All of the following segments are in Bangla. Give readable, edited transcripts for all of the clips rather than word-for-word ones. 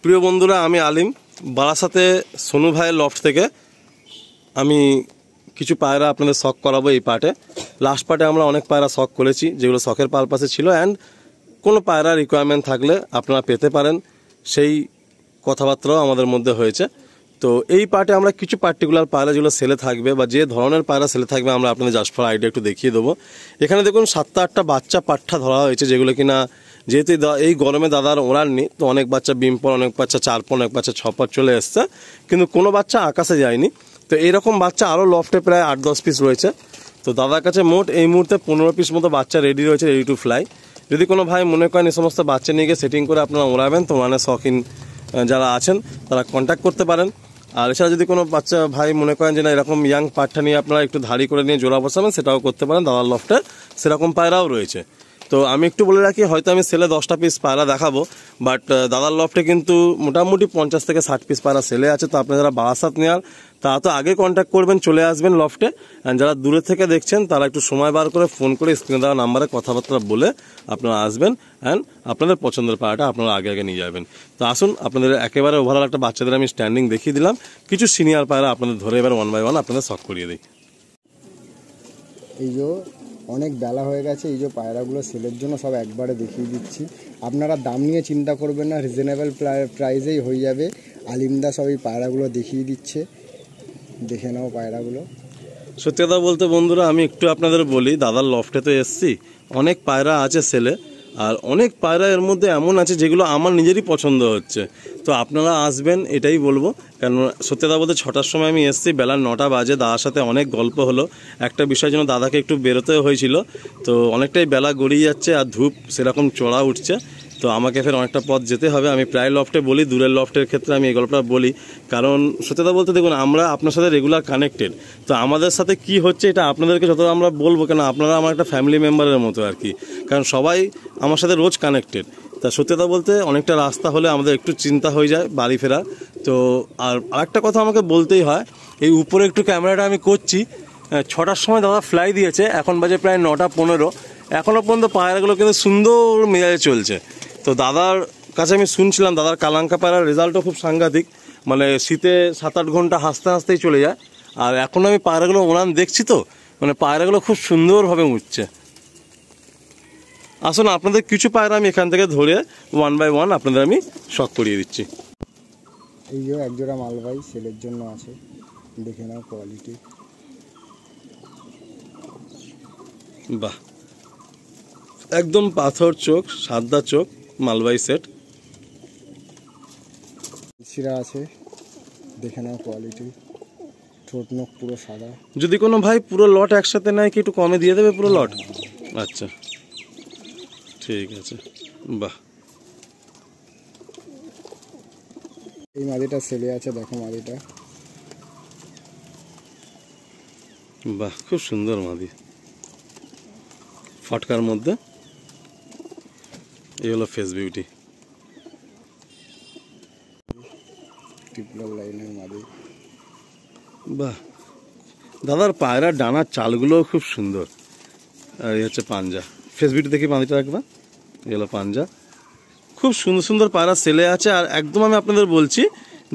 প্রিয় বন্ধুরা, আমি আলিম বারাসাতে সোনু ভাইয়ের লফট থেকে আমি কিছু পায়রা আপনাদের শখ করাবো। এই পার্টে লাস্ট পার্টে আমরা অনেক পায়রা শখ করেছি, যেগুলো শখের পারপাসে ছিল, অ্যান্ড কোনো পায়রা রিকোয়ারমেন্ট থাকলে আপনারা পেতে পারেন, সেই কথাবার্তাও আমাদের মধ্যে হয়েছে। তো এই পার্টে আমরা কিছু পার্টিকুলার পায়রা যেগুলো সেলে থাকবে বা যে ধরনের পায়রা সেলে থাকবে আমরা আপনাদের জাস্ট ফর আইডিয়া একটু দেখিয়ে দেবো। এখানে দেখুন 7-8টা বাচ্চা পাঠা ধরা হয়েছে, যেগুলো কিনা যেহেতু এই গরমে দাদার ওড়াননি, তো অনেক বাচ্চা বিমপর, অনেক বাচ্চা 4 পর, অনেক বাচ্চা 6 পর চলে এসছে, কিন্তু কোনো বাচ্চা আকাশে যায়নি। তো এইরকম বাচ্চা আরও লফটে প্রায় 8-10 পিস রয়েছে। তো দাদার কাছে মোট এই মুহূর্তে 15 পিস মতো বাচ্চা রেডি রয়েছে, রেডি টু ফ্লাই। যদি কোনো ভাই মনে করেন এই সমস্ত বাচ্চা নিয়ে গিয়ে সেটিং করে আপনারা ওড়াবেন, তো মানে শখিন যারা আছেন তারা কন্ট্যাক্ট করতে পারেন। আর এছাড়া যদি কোনো বাচ্চা ভাই মনে করেন যে না এরকম ইয়াং পাঠা নিয়ে আপনারা একটু ধাড়ি করে নিয়ে জোড়া বসাবেন, সেটাও করতে পারেন। দাদার লফটে সেরকম পায়রাও রয়েছে। তো আমি একটু বলে রাখি, হয়তো আমি সেলে 10টা পিস পায়রা দেখাবো, বাট দাদার লফটে কিন্তু মোটামুটি 50 থেকে 60 পিস পায়রা সেলে আছে। তো আপনারা যারা বারাসাত নেওয়ার তারা তো আগে কন্ট্যাক্ট করবেন, চলে আসবেন লফটে। অ্যান্ড যারা দূরে থেকে দেখছেন তারা একটু সময় বার করে ফোন করে স্ক্রিনে দেওয়া নাম্বারে কথাবার্তা বলে আপনারা আসবেন, অ্যান্ড আপনাদের পছন্দের পায়রাটা আপনারা আগে আগে নিয়ে যাবেন। তো আসুন, আপনাদের একেবারে ওভারঅল একটা বাচ্চাদের আমি স্ট্যান্ডিং দেখিয়ে দিলাম। কিছু সিনিয়র পায়রা আপনাদের ধরে এবার 1 বাই 1 আপনাদের শখ করিয়ে দিই। এই যে অনেক বেলা হয়ে গেছে, এই যে পায়রাগুলো সেলের জন্য সব একবারে দেখিয়ে দিচ্ছি। আপনারা দাম নিয়ে চিন্তা করবেন না, রিজনেবল প্রাইসেই হয়ে যাবে। আলিমদা সব এই পায়রাগুলো দেখিয়ে দিচ্ছে, দেখে নাও পায়রাগুলো। সত্যি কথা বলতে বন্ধুরা, আমি একটু আপনাদের বলি, দাদার লফটে তো এসছি, অনেক পায়রা আছে সেলে, আর অনেক পায়রা এর মধ্যে এমন আছে যেগুলো আমার নিজেরই পছন্দ হচ্ছে। তো আপনারা আসবেন এটাই বলবো, কারণ সত্যি কথা বলতে 6টার সময় আমি এসেছি, বেলা 9টা বাজে। দাদার সাথে অনেক গল্প হলো, একটা বিষয়ের জন্য দাদাকে একটু বেরোতেও হয়েছিল। তো অনেকটাই বেলা গড়িয়ে যাচ্ছে, আর ধূপ সেরকম চড়া উঠছে, তো আমাকে ফের অনেকটা পথ যেতে হবে। আমি প্রায় লফটে বলি, দূরের লফটের ক্ষেত্রে আমি এই গল্পটা বলি, কারণ সত্যি কথা বলতে দেখুন আমরা আপনার সাথে রেগুলার কানেক্টেড। তো আমাদের সাথে কি হচ্ছে এটা আপনাদেরকে যত আমরা বলবো, কেন আপনারা আমার একটা ফ্যামিলি মেম্বারের মতো আর কি, কারণ সবাই আমার সাথে রোজ কানেক্টেড। তা সত্যি কথা বলতে অনেকটা রাস্তা হলে আমাদের একটু চিন্তা হয়ে যায় বাড়ি ফেরা। তো আর আরেকটা কথা আমাকে বলতেই হয়, এই উপরে একটু ক্যামেরাটা আমি করছি, 6টার সময় দাদা ফ্লাই দিয়েছে, এখন বাজে প্রায় 9টা 15। এখনও পর্যন্ত পায়রাগুলো কিন্তু সুন্দর মেজাজে চলছে। তো দাদার কাছে আমি শুনছিলাম দাদার কালাঙ্কা পায়রার রেজাল্টও খুব সাংঘাতিক, মানে শীতে 7-8 ঘন্টা হাসতে হাসতেই চলে যায়। আর এখন আমি পায়রাগুলো ওড়ান দেখছি, তো মানে পায়রাগুলো খুব সুন্দরভাবে উঠছে। আসুন, আপনাদের কিছু পায়রা আমি এখান থেকে ধরে 1 বাই 1 আপনাদের আমি শখ করিয়ে দিচ্ছি। এই যে একজোড়া মালবাই সেলের জন্য আছে, দেখে নাও কোয়ালিটি। বাহ, একদম পাথর চোখ, সাদা চোখ, মালবাই সেট সিরা আছে, দেখে নাও কোয়ালিটি। ঠোঁট নখ পুরো সাদা। যদি কোনো ভাই পুরো লট একসাথে নেয় কি একটু কমে দিয়ে দেবে পুরো লট? আচ্ছা, ঠিক আছে। বাহ, এই মাদিটা সেলে আছে, দেখো মাদিটা। বাহ, খুব সুন্দর মাদি, ফটকার মধ্যে। এই হলো ফেস বিউটি। ট্রিপল লাইনের মাদি। বাহ, দাদার পায়রার ডানার চালগুলোও খুব সুন্দর। আর এই হচ্ছে পাঞ্জা। ফেস বিউটি দেখি মাদিটা একবার। এই হলো পাঞ্জা। খুব সুন্দর সুন্দর পায়রা সেলে আছে, আর একদম আমি আপনাদের বলছি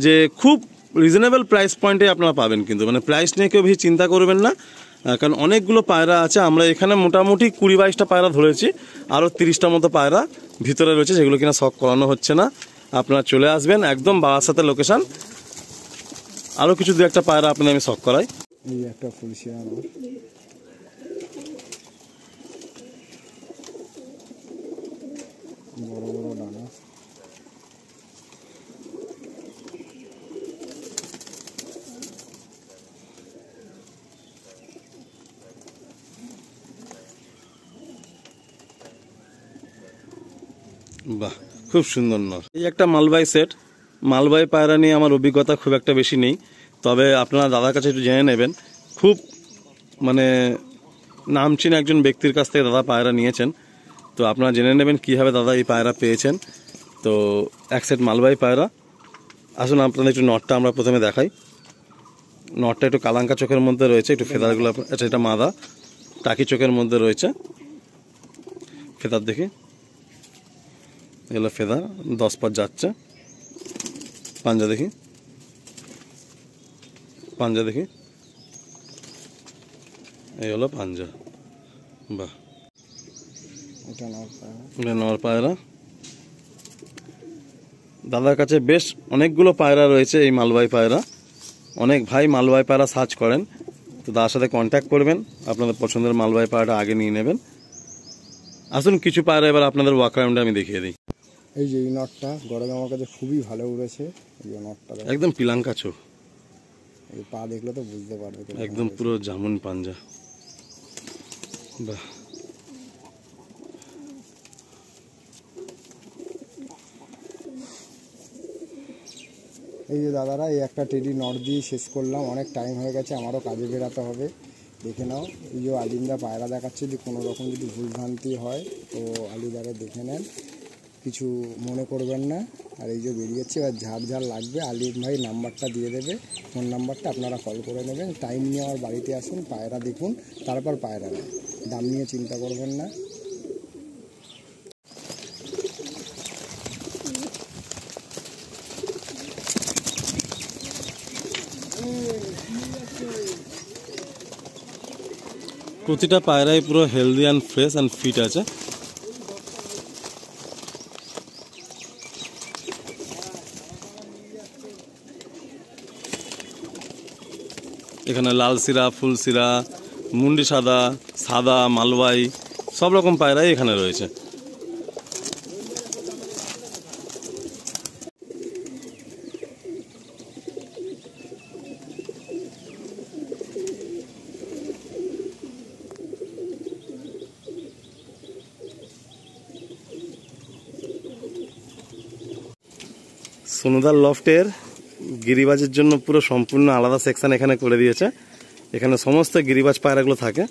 যে খুব রিজনেবল প্রাইস পয়েন্টে আপনারা পাবেন, কিন্তু মানে প্রাইস নিয়ে কেউ বেশি চিন্তা করবেন না, কারণ অনেকগুলো পায়রা আছে। আমরা এখানে মোটামুটি 20-22টা পায়রা ধরেছি, আরও 30টা মতো পায়রা ভিতরে রয়েছে, যেগুলো কিনা শখ করানো হচ্ছে না। আপনারা চলে আসবেন, একদম বারাসাতে লোকেশন। আরও কিছু 2-1টা পায়রা আপনাদের আমি শখ করাই। এই একটা ফুলশিয়া আমার, বড় বড় ডানা। বাহ, খুব সুন্দর নর। এই একটা মালবাই সেট। মালবাই পায়রা নিয়ে আমার অভিজ্ঞতা খুব একটা বেশি নেই, তবে আপনারা দাদার কাছে একটু জেনে নেবেন। খুব মানে নামচিন একজন ব্যক্তির কাছ থেকে দাদা পায়রা নিয়েছেন, তো আপনারা জেনে নেবেন কীভাবে দাদা এই পায়রা পেয়েছেন। তো এক সেট মালবাই পায়রা। আসুন আপনাদের একটু নটটা আমরা প্রথমে দেখাই। নটটা একটু কালাঙ্কা চোখের মধ্যে রয়েছে, একটু ফেদারগুলো, আচ্ছা এটা মাদা, টাকি চোখের মধ্যে রয়েছে। ফেদার দেখি, এগুলো ফেদার 10 পর যাচ্ছে। পাঞ্জা দেখি, পাঞ্জা দেখি, এই হলো পাঞ্জা। বাহ, এটা নর পায়রা। এটা নর পায়রা। দাদার কাছে বেশ অনেকগুলো পায়রা রয়েছে, এই মালবাহী পায়রা। অনেক ভাই মালবাহী পায়রা সার্চ করেন, তো দাদার সাথে কন্ট্যাক্ট করবেন, আপনাদের পছন্দের মালবাহী পায়রাটা আগে নিয়ে নেবেন। আসুন কিছু পায়রা এবার আপনাদের ওয়াক রাউন্ডে আমি দেখিয়ে দিই। এই যে এই নটটা গরমে আমার কাছে খুবই ভালো উড়েছে। এই যে নটটা একদম পিলাঙ্কা চোখ, এই পা দেখলে তো বুঝতে পারবে। একদম পুরো জামুন পাঞ্জা। বাহ, এই যে দাদারা, এই একটা টেডি নট দিয়ে শেষ করলাম, অনেক টাইম হয়ে গেছে, আমারও কাজে বেরাতে হবে। দেখে নাও, এই যে আলিমদা পায়রা দেখাচ্ছে, যদি কোনো রকম যদি ভুলভ্রান্তি হয় তো আলিদারে দেখে নেন, কিছু মনে করবেন না। আর এই যে বেরিয়েছে, আর ঝাড় ঝাড় লাগবে, আলিম ভাই নাম্বারটা দিয়ে দেবে, ফোন নাম্বারটা আপনারা কল করে নেবেন। টাইম নিয়ে আমার বাড়িতে আসুন, পায়রা দেখুন, তারপর পায়রা নেন, দাম নিয়ে চিন্তা করবেন না। প্রতিটা পায়রাই পুরো healthy and fresh and fit আছে। এখানে লাল সিরা, ফুল সিরা, মুন্ডি সাদা, সাদা মালবাই, সব রকম পায়রাই এখানে রয়েছে। সোনুদার লফটের গিরিবাজের জন্য পুরো সম্পূর্ণ আলাদা সেকশন এখানে করে দিয়েছে। এখানে সমস্ত গিরিবাজ পায়রাগুলো থাকে,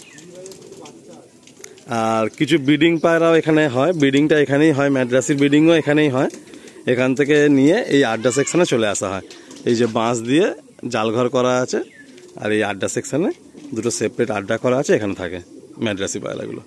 আর কিছু ব্রিডিং পায়রাও এখানে হয়। ব্রিডিংটা এখানেই হয়, ম্যাড্রাসির ব্রিডিংও এখানেই হয়। এখান থেকে নিয়ে এই আড্ডা সেকশনে চলে আসা হয়। এই যে বাঁশ দিয়ে জালঘর করা আছে, আর এই আড্ডা সেকশনে দুটো সেপারেট আড্ডা করা আছে, এখানে থাকে ম্যাড্রাসি পায়রাগুলো।